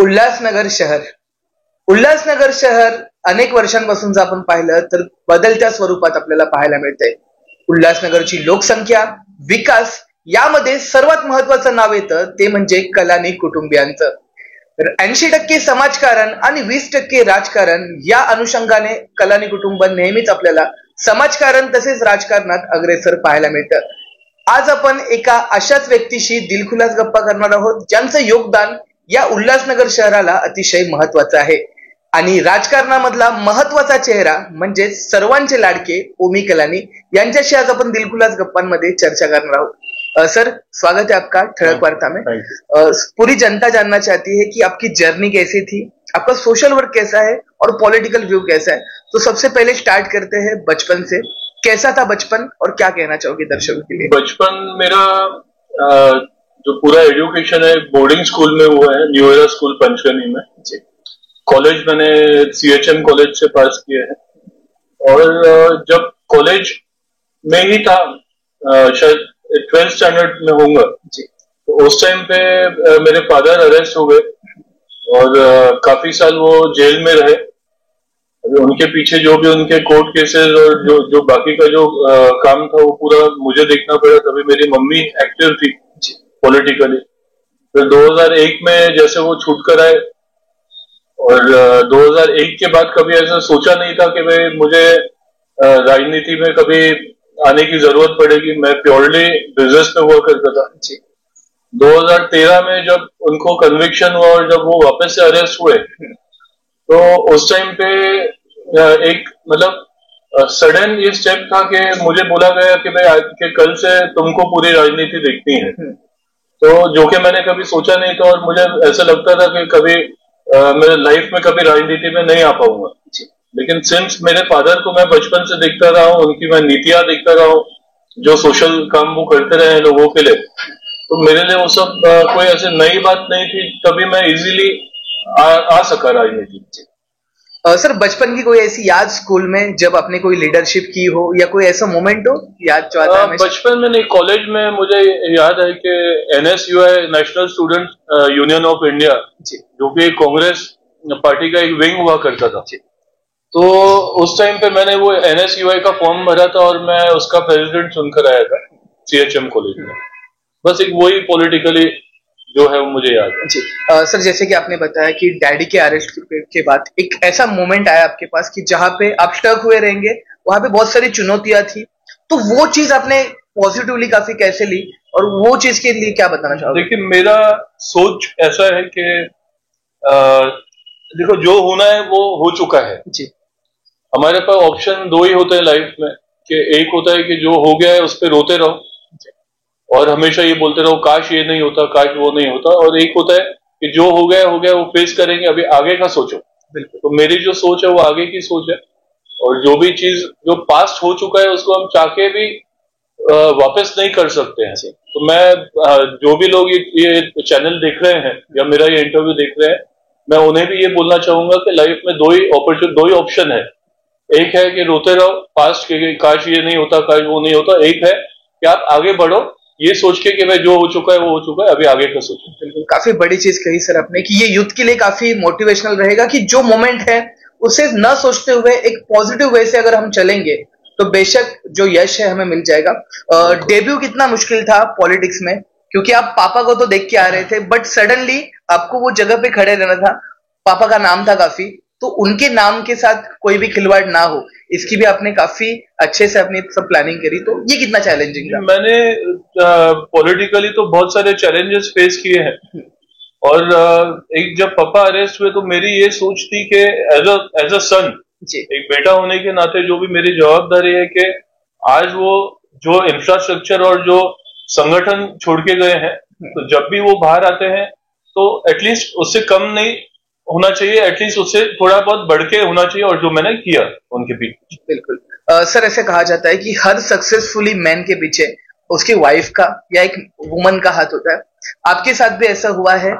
उल्हासनगर शहर. उल्हासनगर शहर अनेक वर्षांपासून जर आपण पाहिलं तर बदलत्या स्वरूपात आपल्याला पाहायला मिळतंय. उल्हासनगरची लोकसंख्या, विकास यामध्ये सर्वात महत्वाचं नाव येतं ते म्हणजे कलानी कुटुंबियांचं. तर 80% समाजकारण आणि 20% राजकारण या अनुषंगाने कलानी कुटुंब नेहमीच आपल्याला समाजकारण तसेच राजकारणात अग्रेसर पाहायला मिळतं. आज आपण एका अशाच व्यक्तीशी दिलखुलास गप्पा करणार आहोत ज्यांचं योगदान या उल्हासनगर शहराला अतिशय महत्वाचं आहे. आणि राजकारणामधला महत्वाचा चेहरा म्हणजे सर्वांचे लाडके ओमी कलानी यांच्याशी आज अपन दिलखुलास गप्पांमध्ये चर्चा करना आहोत. सर, स्वागत है आपका ठड़क वार्ता में. पूरी जनता जानना चाहती है कि आपकी जर्नी कैसी थी, आपका सोशल वर्क कैसा है और पॉलिटिकल व्यू कैसा है. तो सबसे पहले स्टार्ट करते हैं बचपन से. कैसा था बचपन और क्या कहना चाहोगे दर्शकों के लिए? बचपन मेरा जो पूरा एजुकेशन है बोर्डिंग स्कूल में हुआ है, न्यू एरा स्कूल पंचगनी में. कॉलेज मैंने CHM कॉलेज से पास किया है. और जब कॉलेज में ही था, शायद 12th स्टैंडर्ड में होऊंगा, तो उस टाइम पे मेरे फादर अरेस्ट हो गए और काफी साल वो जेल में रहे. उनके पीछे जो भी उनके कोर्ट केसेस और जो बाकी का जो काम था वो पूरा मुझे देखना पड़ा. तभी मेरी मम्मी एक्टिव थी पॉलिटिकली. फिर 2001 में जैसे वो छूट कर आए और 2001 के बाद कभी ऐसा सोचा नहीं था कि भाई मुझे राजनीति में कभी आने की जरूरत पड़ेगी. मैं प्योरली बिजनेस में हुआ करता था. 2013 में जब उनको कन्विक्शन हुआ और जब वो वापस से अरेस्ट हुए तो उस टाइम पे एक मतलब सडन ये स्टेप था कि मुझे बोला गया कि भाई कि कल से तुमको पूरी राजनीति देखनी है. तो जो कि मैंने कभी सोचा नहीं था और मुझे ऐसा लगता था कि कभी मेरे लाइफ में कभी राजनीति में नहीं आ पाऊंगा. लेकिन सिंस मेरे फादर को मैं बचपन से देखता रहा हूँ, उनकी मैं नीतियां देखता रहा हूँ, जो सोशल काम वो करते रहे लोगों के लिए, तो मेरे लिए वो सब कोई ऐसी नई बात नहीं थी. तभी मैं इजीली आ सका राजनीति. सर, बचपन की कोई ऐसी याद स्कूल में जब आपने कोई लीडरशिप की हो या कोई ऐसा मोमेंट हो याद जो आता है? बचपन में नहीं, कॉलेज में मुझे याद है कि NSUI national student union of India, जो कि कांग्रेस पार्टी का एक विंग हुआ करता था, तो उस टाइम पे मैंने वो NSUI का फॉर्म भरा था और मैं उसका प्रेसिडेंट चुनकर आया था CHM कॉलेज में. बस एक वही पॉलिटिकली जो है वो मुझे याद है. जी. सर, जैसे कि आपने बताया कि डैडी के अरेस्ट के बाद एक ऐसा मोमेंट आया आपके पास कि जहां पे आप स्टक हुए रहेंगे, वहां पे बहुत सारी चुनौतियां थी, तो वो चीज आपने पॉजिटिवली काफी कैसे ली और वो चीज के लिए क्या बताना चाहोगे? देखिए, मेरा सोच ऐसा है कि देखो, जो होना है वो हो चुका है. जी. हमारे पास ऑप्शन दो ही होते हैं लाइफ में, कि एक होता है कि जो हो गया है उस पर रोते रहो और हमेशा ये बोलते रहो काश ये नहीं होता, काश वो नहीं होता. और एक होता है कि जो हो गया वो फेस करेंगे, अभी आगे का सोचो. बिल्कुल. तो मेरी जो सोच है वो आगे की सोच है. और जो भी चीज जो पास्ट हो चुका है उसको हम चाह के भी वापस नहीं कर सकते हैं. तो मैं जो भी लोग ये चैनल देख रहे हैं या मेरा ये इंटरव्यू देख रहे हैं, मैं उन्हें भी ये बोलना चाहूंगा कि लाइफ में दो ही ऑप्शन है. एक है कि रोते रहो पास्ट के काश ये नहीं होता, काश वो नहीं होता. एक है कि आप आगे बढ़ो ये सोच के कि भाई जो हो चुका है वो हो चुका है, अभी आगे का सोचो. बिल्कुल, काफी बड़ी चीज कही सर आपने कि ये यूथ के लिए काफी मोटिवेशनल रहेगा कि जो मोमेंट है उसे न सोचते हुए एक पॉजिटिव वे से अगर हम चलेंगे तो बेशक जो यश है हमें मिल जाएगा. डेब्यू कितना मुश्किल था पॉलिटिक्स में, क्योंकि आप पापा को तो देख के आ रहे थे बट सडनली आपको वो जगह पे खड़े रहना था. पापा का नाम था काफी, तो उनके नाम के साथ कोई भी खिलवाड़ ना हो, इसकी भी आपने काफी अच्छे से अपनी सब प्लानिंग करी. तो ये कितना चैलेंजिंग था? मैंने पॉलिटिकली तो बहुत सारे चैलेंजेस फेस किए हैं. और एक जब पापा अरेस्ट हुए तो मेरी ये सोच थी कि एज अ सन, एक बेटा होने के नाते जो भी मेरी जवाबदारी है कि आज वो जो इंफ्रास्ट्रक्चर और जो संगठन छोड़ के गए हैं, तो जब भी वो बाहर आते हैं तो एटलीस्ट उससे कम नहीं होना चाहिए, एटलीस्ट उससे थोड़ा बहुत बढ़ के होना चाहिए. और जो मैंने किया उनके पीछे. बिल्कुल. सर, ऐसे कहा जाता है कि हर सक्सेसफुली मैन के पीछे उसकी वाइफ का या एक वुमन का हाथ होता है. आपके साथ भी ऐसा हुआ है?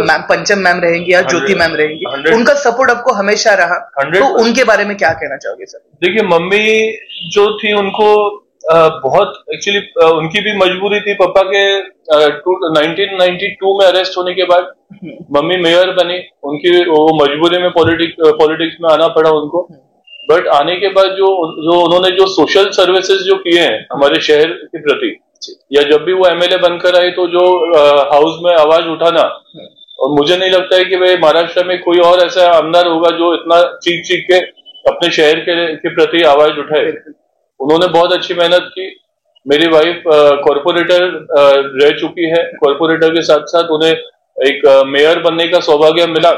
मैम पंचम मैम रहेंगी या ज्योति मैम रहेंगी, उनका सपोर्ट आपको हमेशा रहा, तो उनके बारे में क्या कहना चाहोगे सर? देखिए, मम्मी जो थी उनको बहुत एक्चुअली उनकी भी मजबूरी थी। पापा के 1992 में अरेस्ट होने के बाद मम्मी मेयर बनी, उनकी वो मजबूरी में पॉलिटिक्स में आना पड़ा उनको। बट आने के बाद जो जो उन्होंने जो सोशल सर्विसेज जो किए हैं हमारे शहर के प्रति, या जब भी वो एमएलए बनकर आए तो जो हाउस में आवाज उठाना, और मुझे नहीं लगता है कि भाई महाराष्ट्र में कोई और ऐसा आमदार होगा जो इतना चीख चीख के अपने शहर के प्रति आवाज उठाए। उन्होंने बहुत अच्छी मेहनत की। मेरी वाइफ कॉर्पोरेटर रह चुकी है, कॉर्पोरेटर के साथ साथ उन्हें एक मेयर बनने का सौभाग्य मिला,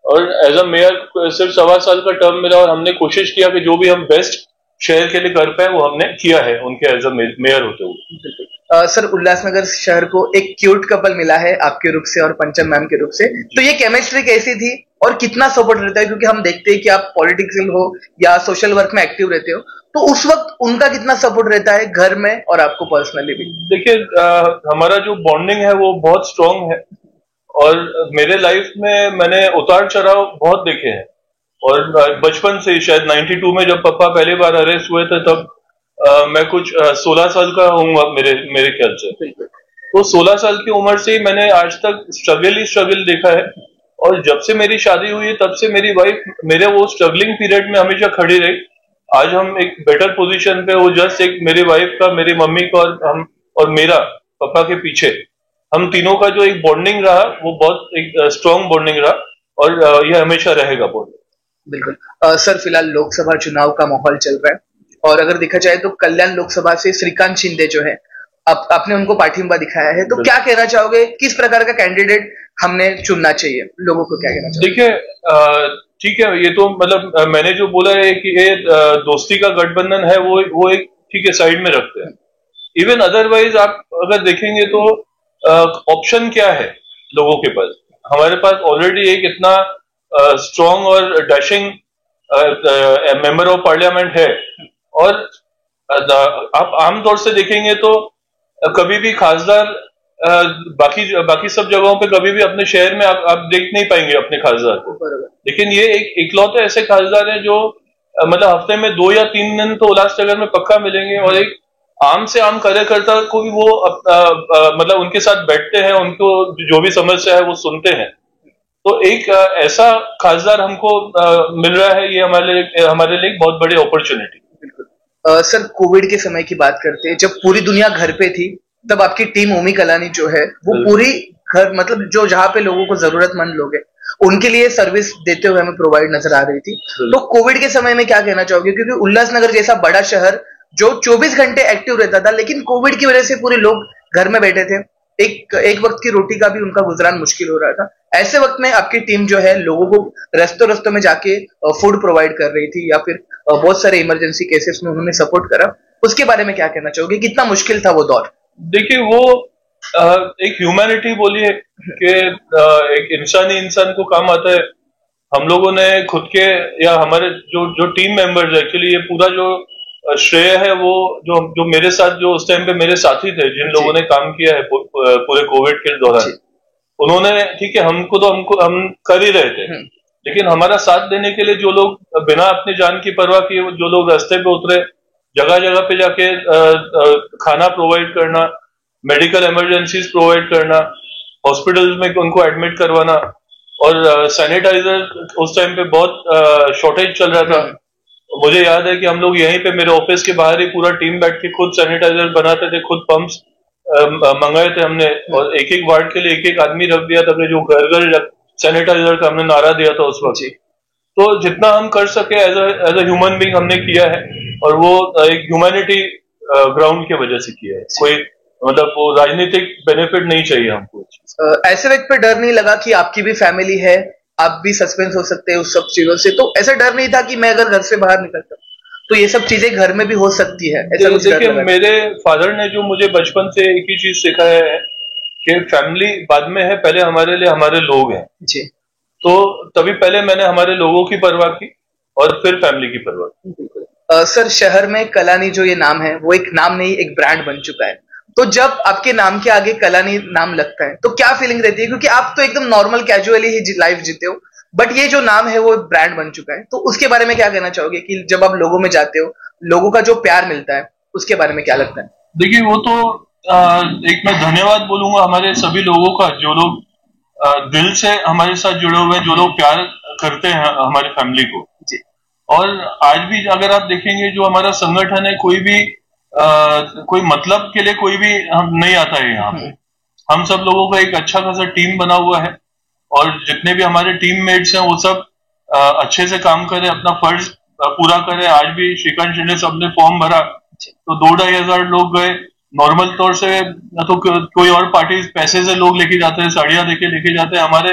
और एज अ मेयर सिर्फ 1.25 साल का टर्म मिला, और हमने कोशिश किया कि जो भी हम बेस्ट शहर के लिए कर पाए वो हमने किया है उनके एज अ मेयर होते हुए। सर, उल्लासनगर शहर को एक क्यूट कपल मिला है आपके रूप से और पंचम मैम के रूप से, तो ये केमिस्ट्री कैसी थी और कितना सपोर्ट रहता है? क्योंकि हम देखते हैं कि आप पॉलिटिकल हो या सोशल वर्क में एक्टिव रहते हो, तो उस वक्त उनका कितना सपोर्ट रहता है घर में और आपको पर्सनली भी? देखिए, हमारा जो बॉन्डिंग है वो बहुत स्ट्रांग है, और मेरे लाइफ में मैंने उतार चढ़ाव बहुत देखे हैं। और बचपन से शायद 92 में जब पापा पहली बार अरेस्ट हुए थे तब मैं कुछ 16 साल का हूँ मेरे ख्याल से। तो 16 साल की उम्र से ही मैंने आज तक स्ट्रगल देखा है, और जब से मेरी शादी हुई है तब से मेरी वाइफ मेरे वो स्ट्रगलिंग पीरियड में हमेशा खड़ी रही। आज हम एक बेटर पोजीशन पे, वो जस्ट एक मेरी वाइफ का, मेरी मम्मी का और हम और मेरा पापा के पीछे हम तीनों का जो एक बॉन्डिंग रहा वो बहुत एक स्ट्रॉन्ग बॉन्डिंग रहा, और ये हमेशा रहेगा बॉन्डिंग। बिल्कुल। सर, फिलहाल लोकसभा चुनाव का माहौल चल रहा है, और अगर देखा जाए तो कल्याण लोकसभा से श्रीकांत शिंदे जो है, आपने उनको पाठिंबा दिखाया है, तो क्या कहना चाहोगे? किस प्रकार का कैंडिडेट हमने चुनना चाहिए? लोगों को क्या कहना चाहिए? देखिए, ठीक है, ये तो मतलब मैंने जो बोला है कि ये दोस्ती का गठबंधन है, वो एक ठीक है साइड में रखते हैं। इवन अदरवाइज आप अगर देखेंगे तो ऑप्शन क्या है लोगों के पास? हमारे पास ऑलरेडी एक इतना स्ट्रॉन्ग और डैशिंग मेंबर ऑफ पार्लियामेंट है, और आप आमतौर से देखेंगे तो कभी भी खासदार बाकी सब जगहों पे कभी भी अपने शहर में आप देख नहीं पाएंगे अपने खासदार को। लेकिन ये एक इकलौते ऐसे खासदार हैं जो मतलब हफ्ते में 2 या 3 दिन तो उल्लासनगर में पक्का मिलेंगे, और एक आम से आम कार्यकर्ता को भी वो मतलब उनके साथ बैठते हैं, उनको जो भी समस्या है वो सुनते हैं। तो एक ऐसा खासदार हमको मिल रहा है, ये हमारे लिए एक बहुत बड़ी अपॉर्चुनिटी। बिल्कुल। सर, कोविड के समय की बात करते हैं, जब पूरी दुनिया घर पे थी, तब आपकी टीम ओमी कलानी जो है वो पूरी घर, मतलब जो जहां पे लोगों को जरूरतमंद लोग हैं उनके लिए सर्विस देते हुए हमें प्रोवाइड नजर आ रही थी। तो कोविड के समय में क्या कहना चाहोगे? क्योंकि उल्लासनगर जैसा बड़ा शहर जो 24 घंटे एक्टिव रहता था, लेकिन कोविड की वजह से पूरे लोग घर में बैठे थे, एक वक्त की रोटी का भी उनका गुजरान मुश्किल हो रहा था। ऐसे वक्त में आपकी टीम जो है लोगों को रस्तों में जाके फूड प्रोवाइड कर रही थी, या फिर बहुत सारे इमरजेंसी केसेस में उन्होंने सपोर्ट करा। उसके बारे में क्या कहना चाहोगे? कितना मुश्किल था वो दौर? देखिए, वो एक ह्यूमैनिटी बोलिए कि एक इंसान को काम आता है। हम लोगों ने खुद के या हमारे जो टीम मेंबर्स, एक्चुअली ये पूरा जो श्रेय है वो जो मेरे साथ जो उस टाइम पे मेरे साथी थे, जिन लोगों ने काम किया है पूरे कोविड के दौरान, उन्होंने ठीक है हम कर ही रहे थे, लेकिन हमारा साथ देने के लिए जो लोग बिना अपनी जान की परवाह किए जो लोग रास्ते पे उतरे, जगह जगह पे जाके खाना प्रोवाइड करना, मेडिकल इमरजेंसीज प्रोवाइड करना, हॉस्पिटल्स में उनको एडमिट करवाना, और सैनिटाइजर उस टाइम पे बहुत शॉर्टेज चल रहा था। मुझे याद है कि हम लोग यहीं पे मेरे ऑफिस के बाहर ही पूरा टीम बैठ के खुद सैनिटाइजर बनाते थे, खुद पंप्स मंगाए थे हमने, और एक एक वार्ड के लिए एक आदमी रख दिया था, जो घर सैनिटाइजर का हमने नारा दिया था उस वक्त। तो जितना हम कर सके एज अ ह्यूमन बीइंग हमने किया है, और वो एक ह्यूमैनिटी ग्राउंड की वजह से किया है। कोई मतलब वो राजनीतिक बेनिफिट नहीं चाहिए हमको। ऐसे वक्त पे डर नहीं लगा कि आपकी भी फैमिली है, आप भी सस्पेंस हो सकते हैं उस सब चीजों से? तो ऐसा डर नहीं था कि मैं अगर घर से बाहर निकलता तो ये सब चीजें घर में भी हो सकती है? देखिए, मेरे फादर ने जो मुझे बचपन से एक ही चीज सिखाया है कि फैमिली बाद में है, पहले हमारे लिए हमारे लोग हैं जी। तो तभी पहले मैंने हमारे लोगों की परवाह की और फिर फैमिली की परवाह की। सर, शहर में कलानी जो ये नाम है वो एक नाम नहीं, एक ब्रांड बन चुका है। तो जब आपके नाम के आगे कलानी नाम लगता है तो क्या फीलिंग रहती है? क्योंकि आप तो एकदम नॉर्मल कैजुअली ही लाइफ जीते हो, बट ये जो नाम है वो ब्रांड बन चुका है, तो उसके बारे में क्या कहना चाहोगे कि जब आप लोगों में जाते हो, लोगों का जो प्यार मिलता है, उसके बारे में क्या लगता है? देखिए वो तो एक मैं धन्यवाद बोलूंगा हमारे सभी लोगों का जो लोग दिल से हमारे साथ जुड़े हुए हैं, जो लोग प्यार करते हैं हमारी फैमिली को जी। और आज भी अगर आप देखेंगे जो हमारा संगठन है, कोई भी कोई मतलब के लिए कोई भी हम नहीं आता है यहाँ पे। हम सब लोगों का एक अच्छा खासा टीम बना हुआ है और जितने भी हमारे टीममेट्स हैं वो सब अच्छे से काम करें, अपना फर्ज पूरा करें। आज भी श्रीकांत शिंदे सब ने फॉर्म भरा तो 2-2,500 लोग गए। नॉर्मल तौर से तो कोई और पार्टी पैसे से लोग लेके जाते हैं, साड़ियां देके लेके जाते हैं। हमारे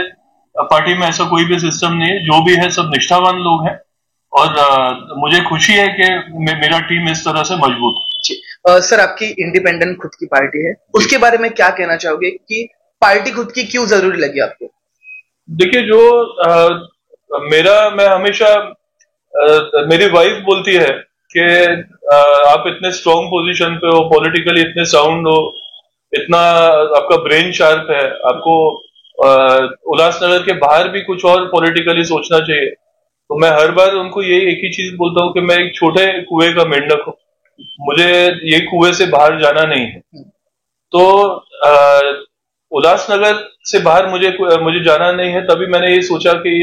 पार्टी में ऐसा कोई भी सिस्टम नहीं है, जो भी है सब निष्ठावान लोग हैं और मुझे खुशी है कि मेरा टीम इस तरह से मजबूत है। जी। सर, आपकी इंडिपेंडेंट खुद की पार्टी है, उसके बारे में क्या कहना चाहोगे कि पार्टी खुद की क्यों जरूरी लगी आपको? देखिए जो मैं हमेशा मेरी वाइफ बोलती है कि आप इतने स्ट्रांग पोजीशन पे हो, पॉलिटिकली इतने साउंड हो, इतना आपका ब्रेन शार्प है, आपको उल्लासनगर के बाहर भी कुछ और पॉलिटिकली सोचना चाहिए। तो मैं हर बार उनको ये एक ही चीज बोलता हूँ कि मैं एक छोटे कुएं का मेंढक हूँ, मुझे ये कुएं से बाहर जाना नहीं है। तो उल्लासनगर से बाहर मुझे जाना नहीं है। तभी मैंने ये सोचा कि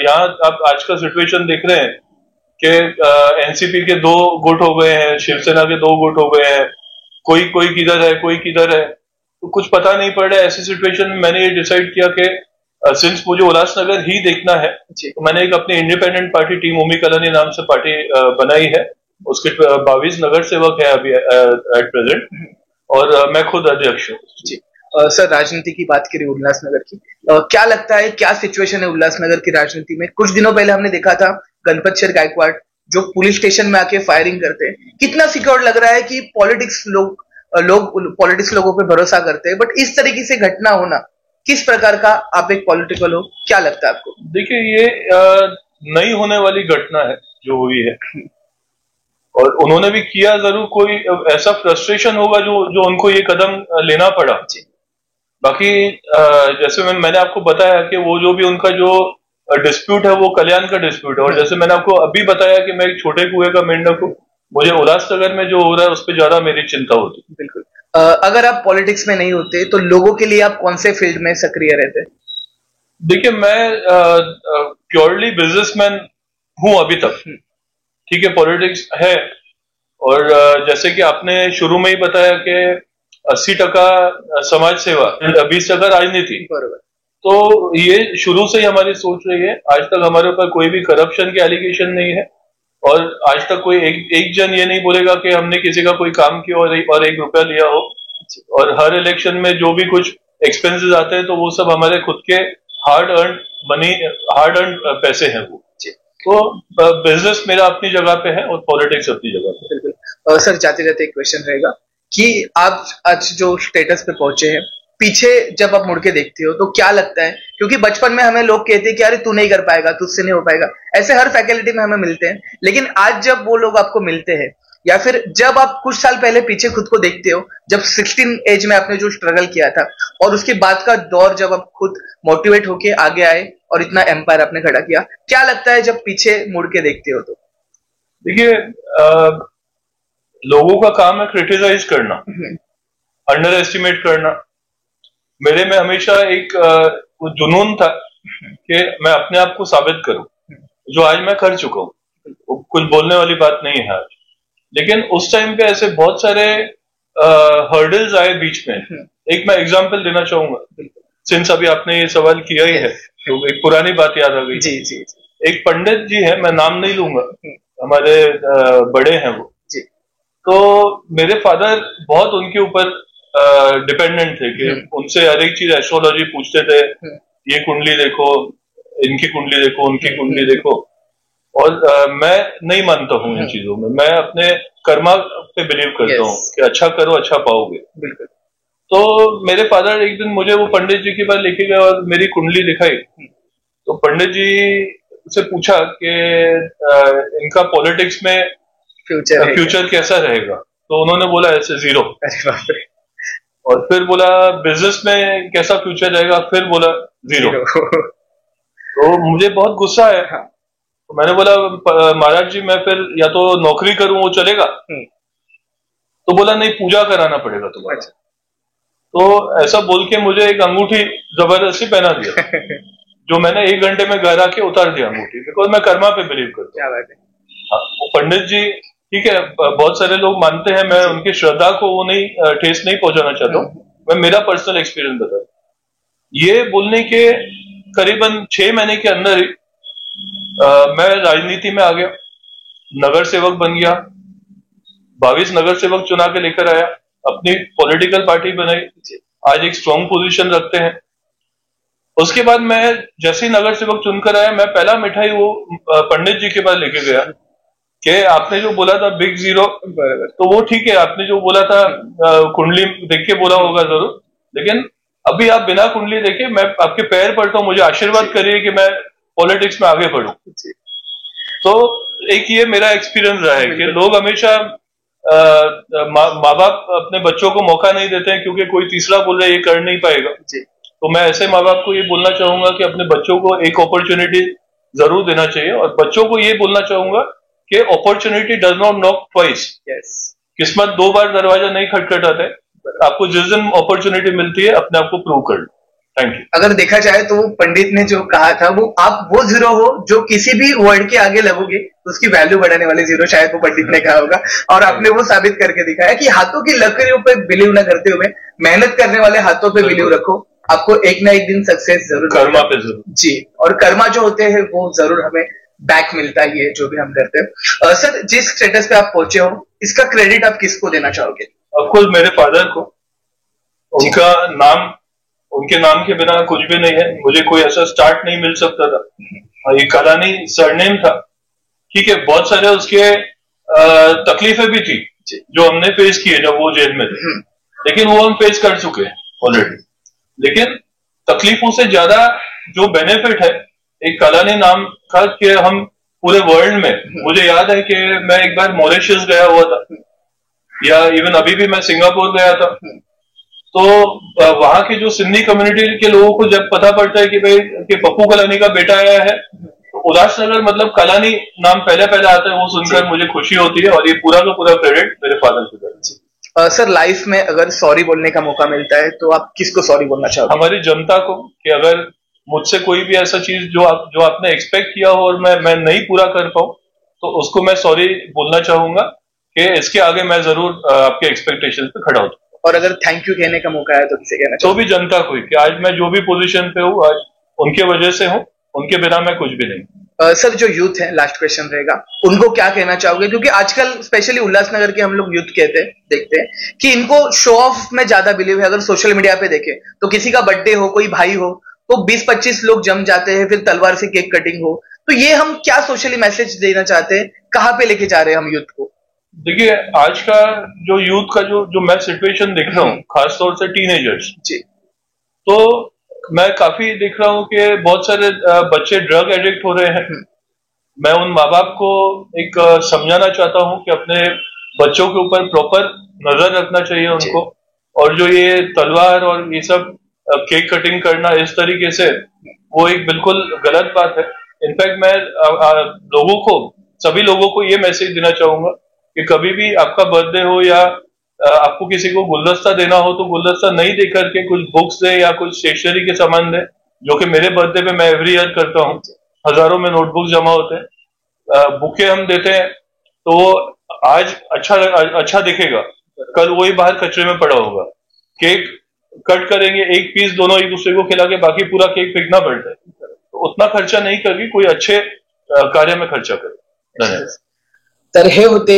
यहाँ आप आज का सिचुएशन देख रहे हैं कि एनसीपी के 2 गुट हो गए हैं, शिवसेना के 2 गुट हो गए हैं, कोई कोई किधर है कोई किधर है, तो कुछ पता नहीं पड़ रहा है। ऐसी सिचुएशन में मैंने ये डिसाइड किया कि सिंस मुझे उल्लासनगर ही देखना है तो मैंने एक अपनी इंडिपेंडेंट पार्टी टीम ओमी कलानी नाम से पार्टी बनाई है। उसके 22 नगर सेवक है अभी एट प्रेजेंट और मैं खुद अध्यक्ष हूँ। जी। सर, राजनीति की बात करें उल्लासनगर की, क्या लगता है क्या सिचुएशन है उल्लासनगर की राजनीति में? कुछ दिनों पहले हमने देखा था गणपत शेर गायकवाड़ जो पुलिस स्टेशन में आके फायरिंग करते हैं। कितना सिक्योर लग रहा है कि पॉलिटिक्स लोगों पे भरोसा करते हैं, बट इस तरीके से घटना होना, किस प्रकार का, आप एक पॉलिटिकल हो, क्या लगता है आपको? देखिए ये नहीं होने वाली घटना है जो हुई है और उन्होंने भी किया जरूर, कोई ऐसा फ्रस्ट्रेशन होगा जो उनको ये कदम लेना पड़ा। बाकी जैसे मैंने आपको बताया कि वो जो भी उनका जो डिस्प्यूट है वो कल्याण का डिस्प्यूट है और जैसे मैंने आपको अभी बताया कि मैं एक छोटे कुएं का मेंढक हूँ, मुझे उल्लासनगर में जो हो रहा है उस पर ज्यादा मेरी चिंता होती। बिल्कुल। अगर आप पॉलिटिक्स में नहीं होते तो लोगों के लिए आप कौन से फील्ड में सक्रिय रहते? देखिए मैं प्योरली बिजनेसमैन हूं अभी तक, ठीक है, पॉलिटिक्स है और जैसे कि आपने शुरू में ही बताया कि 80% समाज सेवा, 20% राजनीति। तो ये शुरू से ही हमारी सोच रही है। आज तक हमारे ऊपर कोई भी करप्शन के एलिगेशन नहीं है और आज तक कोई एक जन ये नहीं बोलेगा कि हमने किसी का कोई काम किया और 1 रुपया लिया हो। और हर इलेक्शन में जो भी कुछ एक्सपेंसेस आते हैं तो वो सब हमारे खुद के हार्ड अर्न पैसे हैं वो। तो बिजनेस मेरा अपनी जगह पे है और पॉलिटिक्स अपनी जगह पे। बिल्कुल। सर, जाते जाते एक क्वेश्चन रहेगा कि आप आज जो स्टेटस पे पहुंचे हैं, पीछे जब आप मुड़ के देखते हो तो क्या लगता है? क्योंकि बचपन में हमें लोग कहते हैं कि अरे तू नहीं कर पाएगा, तुझसे नहीं हो पाएगा, ऐसे हर फैकल्टी में हमें मिलते हैं। लेकिन आज जब वो लोग आपको मिलते हैं या फिर जब आप कुछ साल पहले पीछे खुद को देखते हो, जब 16 एज में आपने जो स्ट्रगल किया था और उसके बाद का दौर जब आप खुद मोटिवेट होके आगे आए और इतना एम्पायर आपने खड़ा किया, क्या लगता है जब पीछे मुड़ के देखते हो तो? देखिए लोगों का काम है क्रिटिसाइज करना, अंडर एस्टिमेट करना। मेरे में हमेशा एक जुनून था कि मैं अपने आप को साबित करूं, जो आज मैं कर चुका हूं। कुछ बोलने वाली बात नहीं है आज, लेकिन उस टाइम पे ऐसे बहुत सारे हर्डल्स आए बीच में। एक मैं एग्जांपल देना चाहूंगा, सिंस अभी आपने ये सवाल किया ही है तो एक पुरानी बात याद आ गई। जी जी। एक पंडित जी है, मैं नाम नहीं लूंगा, हमारे बड़े हैं वो। तो मेरे फादर बहुत उनके ऊपर डिपेंडेंट थे कि उनसे हर एक चीज एस्ट्रोलॉजी पूछते थे, ये कुंडली देखो, इनकी कुंडली देखो, उनकी कुंडली देखो। और मैं नहीं मानता हूँ इन चीजों में, मैं अपने कर्मा पे बिलीव करता हूँ कि अच्छा करो अच्छा पाओगे। बिल्कुल। तो मेरे फादर एक दिन मुझे वो पंडित जी के पास लेके गए और मेरी कुंडली दिखाई। तो पंडित जी से पूछा कि इनका पॉलिटिक्स में फ्यूचर कैसा रहेगा, तो उन्होंने बोला ऐसे 0। और फिर बोला बिजनेस में कैसा फ्यूचर रहेगा, फिर बोला 0। तो मुझे बहुत गुस्सा आया। तो मैंने बोला महाराज जी मैं फिर या तो नौकरी करूं वो चलेगा, तो बोला नहीं, पूजा कराना पड़ेगा तुम्हारा। तो ऐसा बोल के मुझे एक अंगूठी जबरदस्ती पहना दिया जो मैंने 1 घंटे में घर आके उतार दिया अंगूठी, बिकॉज मैं कर्मा पे बिलीव करता हूँ। वो पंडित जी ठीक है, बहुत सारे लोग मानते हैं, मैं उनकी श्रद्धा को वो नहीं ठेस नहीं पहुंचाना चाहता हूँ, मैं मेरा पर्सनल एक्सपीरियंस बता। ये बोलने के करीबन 6 महीने के अंदर ही मैं राजनीति में आ गया, नगर सेवक बन गया, 22 नगर सेवक चुना के लेकर आया, अपनी पॉलिटिकल पार्टी बनाई, आज एक स्ट्रॉन्ग पोजीशन रखते हैं। उसके बाद मैं जैसे ही नगर सेवक चुनकर आया, मैं पहला मिठाई वो पंडित जी के पास लेके गया कि आपने जो बोला था बिग जीरो, तो वो ठीक है, आपने जो बोला था कुंडली देख के बोला होगा जरूर, लेकिन अभी आप बिना कुंडली देखे, मैं आपके पैर पड़ता हूँ, मुझे आशीर्वाद करिए कि मैं पॉलिटिक्स में आगे बढ़ूं। तो एक ये मेरा एक्सपीरियंस रहा है कि लोग हमेशा माँ बाप अपने बच्चों को मौका नहीं देते हैं क्योंकि कोई तीसरा बोल रहा है ये कर नहीं पाएगा। तो मैं ऐसे माँ बाप को ये बोलना चाहूंगा कि अपने बच्चों को एक अपॉर्चुनिटी जरूर देना चाहिए, और बच्चों को ये बोलना चाहूंगा कि opportunity does not knock twice. किस्मत 2 बार दरवाजा नहीं खटखटाते, आपको जिस दिन अपॉर्चुनिटी मिलती है अपने आप को प्रूव कर लो। Thank you. अगर देखा जाए तो पंडित ने जो कहा था, वो आप वो जीरो हो जो किसी भी वर्ड के आगे लगोगे तो उसकी वैल्यू बढ़ाने वाले जीरो, शायद वो पंडित ने कहा होगा, और आपने वो साबित करके दिखाया कि हाथों की लकीरों पे बिलीव न करते हुए मेहनत करने वाले हाथों पे बिलीव रखो, आपको एक ना एक दिन सक्सेस जरूर, कर्मा पे जरूर जी, और कर्मा जो होते हैं वो जरूर हमें बैक मिलता ही है जो भी हम करते हैं। सर, जिस स्टेटस पे आप पहुंचे हो, इसका क्रेडिट आप किसको देना चाहोगे? ऑफकोर्स मेरे फादर को, उनका नाम, उनके नाम के बिना कुछ भी नहीं है, मुझे कोई ऐसा स्टार्ट नहीं मिल सकता था। ये कलानी सरनेम था, ठीक है, बहुत सारे उसके तकलीफें भी थी जो हमने फेस किए जब वो जेल में थे, लेकिन वो हम फेस कर चुके हैं ऑलरेडी। लेकिन तकलीफों से ज्यादा जो बेनिफिट है एक कलानी नाम का, कि हम पूरे वर्ल्ड में, मुझे याद है कि मैं एक बार मॉरिशस गया हुआ था, या इवन अभी भी मैं सिंगापुर गया था, तो वहां के जो सिंधी कम्युनिटी के लोगों को जब पता पड़ता है कि भाई कि पप्पू कलानी का बेटा आया है, तो उल्लासनगर मतलब कलानी नाम पहले पहले आता है, वो सुनकर मुझे खुशी होती है, और ये पूरा का पूरा क्रेडिट मेरे फादर को जाता है। सर, लाइफ में अगर सॉरी बोलने का मौका मिलता है तो आप किसको सॉरी बोलना चाहोगे? हमारी जनता को, कि अगर मुझसे कोई भी ऐसा चीज जो आपने एक्सपेक्ट किया हो और मैं नहीं पूरा कर पाऊं, तो उसको मैं सॉरी बोलना चाहूंगा कि इसके आगे मैं जरूर आपके एक्सपेक्टेशन पे खड़ा होता हूँ। और अगर थैंक यू कहने का मौका है तो किसे कहना चाहिए? तो भी जनता को, कि आज मैं जो भी पोजीशन पे हूँ आज उनके वजह से हूँ, उनके बिना मैं कुछ भी नहीं। सर, जो यूथ है, लास्ट क्वेश्चन रहेगा, उनको क्या कहना चाहोगे? क्योंकि आजकल स्पेशली उल्लासनगर के हम लोग यूथ देखते हैं कि इनको शो ऑफ में ज्यादा बिलीव है। अगर सोशल मीडिया पे देखें तो किसी का बर्थडे हो, कोई भाई हो, तो 20-25 लोग जम जाते हैं, फिर तलवार से केक कटिंग हो। तो ये हम क्या सोशली मैसेज देना चाहते हैं, कहाँ पे लेके जा रहे हैं हम यूथ को? देखिए, आज का जो यूथ का जो मैं सिचुएशन देख रहा हूँ, खासतौर से टीनेजर्स जी, तो मैं काफी देख रहा हूँ कि बहुत सारे बच्चे ड्रग एडिक्ट हो रहे हैं। मैं उन माँ बाप को एक समझाना चाहता हूँ कि अपने बच्चों के ऊपर प्रॉपर नजर रखना चाहिए उनको, और जो ये तलवार और ये सब केक कटिंग करना इस तरीके से, वो एक बिल्कुल गलत बात है। इनफैक्ट मैं लोगों को, सभी लोगों को ये मैसेज देना चाहूंगा कि कभी भी आपका बर्थडे हो या आपको किसी को गुलदस्ता देना हो, तो गुलदस्ता नहीं दे करके कुछ बुक्स दे या कुछ स्टेशनरी के सामान दे, जो कि मेरे बर्थडे पे मैं एवरी ईयर करता हूँ। हजारों में नोटबुक जमा होते हैं, बुके हम देते हैं, तो वो आज अच्छा दिखेगा, कल वही बाहर कचरे में पड़ा होगा। केक कट करेंगे, एक पीस दोनों एक दूसरे को खिला के बाकी पूरा केक फेंकना पड़ता है, तो उतना खर्चा नहीं करके कोई अच्छे कार्य में खर्चा करे। तर हे होते,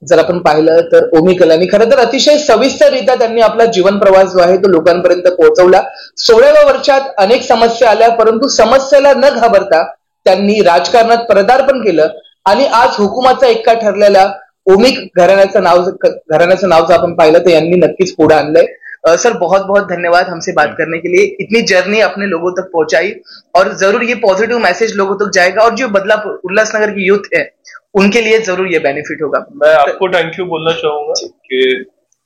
जर आपण पाहिलं तर ओमी कलानी खरं तर अतिशय सविस्तररित्या त्यांनी आपला जीवन प्रवास जो आहे तो लोकांपर्यंत पोहोचवला। 16व्या वर्षात अनेक समस्या आल्या, परंतु समस्येला न घाबरता त्यांनी राजकारणात पदार्पण केलं, आणि आज हुकुमाचा एक्का ठरलेल्या ओमी घराण्याचं नाव जर आपण पाहिलं तर यांनी नक्कीच पुढे आणलंय। सर, बहुत बहुत धन्यवाद हमसे बात करने के लिए, इतनी जर्नी अपने लोगों तक पहुंचाई, और जरूर ये पॉजिटिव मैसेज लोगों तक जाएगा, और जो बदलापुर उल्लासनगर की यूथ है उनके लिए जरूर ये बेनिफिट होगा। मैं आपको थैंक यू बोलना चाहूंगा कि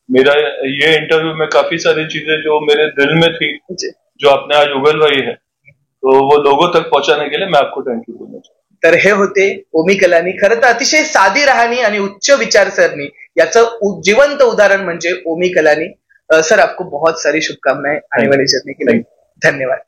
मेरा ये इंटरव्यू में काफी सारी चीजें जो मेरे दिल में थी, जो आपने आज उगलवाई है, तो वो लोगों तक पहुंचाने के लिए मैं आपको थैंक यू बोलना चाहूंगा। तर हे होते ओमी कलानी. खरं तर अतिशय साधी राहणी आणि उच्च विचारसरणी याचं जिवंत उदाहरण म्हणजे ओमी कलानी. सर, आपको बहुत सारी शुभकामनाएं आने वाली जर्नी के लिए. धन्यवाद.